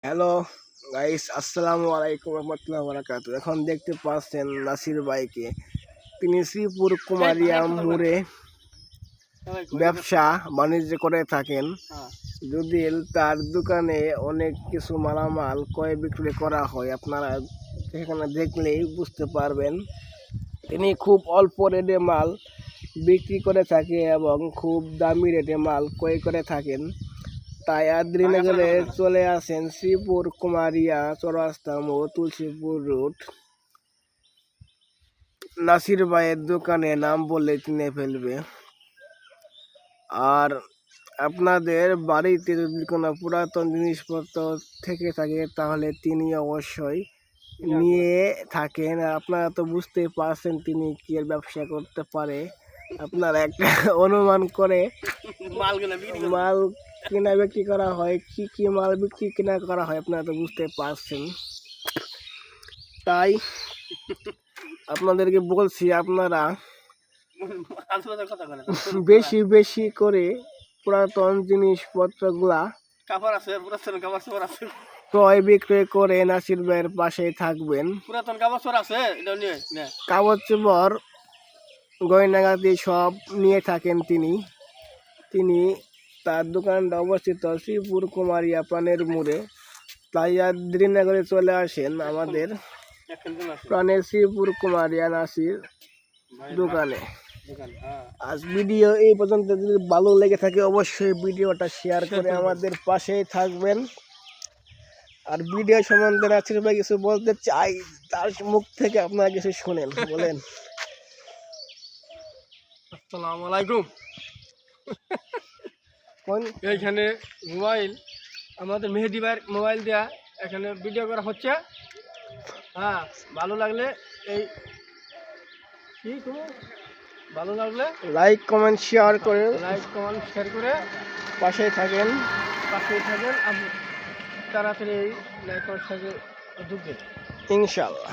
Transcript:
Hello guys, আসসালামু আলাইকুম রহমতুল্লাহ বারাকাতু। এখন দেখতে পাচ্ছেন নাসির ভাইকে। তিনি শ্রীপুর কুমারিয়া মোড়ে ব্যবসা বাণিজ্য করে থাকেন। যদি তার দোকানে অনেক কিছু মালামাল ক্রয় বিক্রয় করা হয়, আপনারা সেখানে দেখলেই বুঝতে পারবেন। তিনি খুব অল্প রেটে মাল বিক্রি করে থাকে এবং খুব দামি রেটে মাল ক্রয় করে থাকেন। তাই আদ্রিনগরে চলে আসেন শ্রীপুর কুমারিয়া চৌরাস্তা মোড়, তুলসীপুর রোড। নাসির ভাইয়ের দোকানে নাম বললে চিনে ফেলবে। আর আপনাদের বাড়িতে যদি কোনো পুরাতন জিনিসপত্র থেকে থাকে তাহলে তিনি অবশ্যই নিয়ে থাকেন। আপনারা তো বুঝতেই পারছেন তিনি কি এর ব্যবসা করতে পারে। আপনারা একটা অনুমান করে মাল কেনা বিক্রি করা হয়, কি কি মাল বিক্রি কেনা করা হয় আপনারা তো বুঝতে পারছেন। তাই আপনাদেরকে বলছি, আপনারা বেশি বেশি করে পুরাতন জিনিসপত্রগুলা ক্রয় বিক্রয় করে নাসির ভাইয়ের পাশেই থাকবেন। পুরাতন কাগজ আছে, কাগজ চোপড় গয়নাগাটি সব নিয়ে থাকেন তিনি। তার দোকানটা অবস্থিত শ্রীপুর কুমারিয়া প্রাণের মোড়ে। তাই আদ্রিনগরে চলে আসেন আমাদের প্রাণের শ্রীপুর কুমারিয়া নাসির দোকানে। আজ ভিডিও এই পর্যন্ত, যদি ভালো লেগে থাকে অবশ্যই ভিডিওটা শেয়ার করে আমাদের পাশেই থাকবেন। আর ভিডিও সম্বন্ধে নাসির ভাই কিছু বলতে চাই, তার মুখ থেকে আপনারা কিছু শুনেন, বলেন। আসসালামু আলাইকুম। এইখানে মোবাইল, আমাদের মেহেদি ভাইয়ের মোবাইল দেয়া এখানে ভিডিও করা হচ্ছে। হ্যাঁ, ভালো লাগলে এই ভালো লাগলে লাইক কমেন্ট শেয়ার করে পাশেই থাকেন। আপনি তাড়াতাড়ি লাইক কমেন্ট শেয়ারে ঢুকবেন ইনশাআল্লাহ।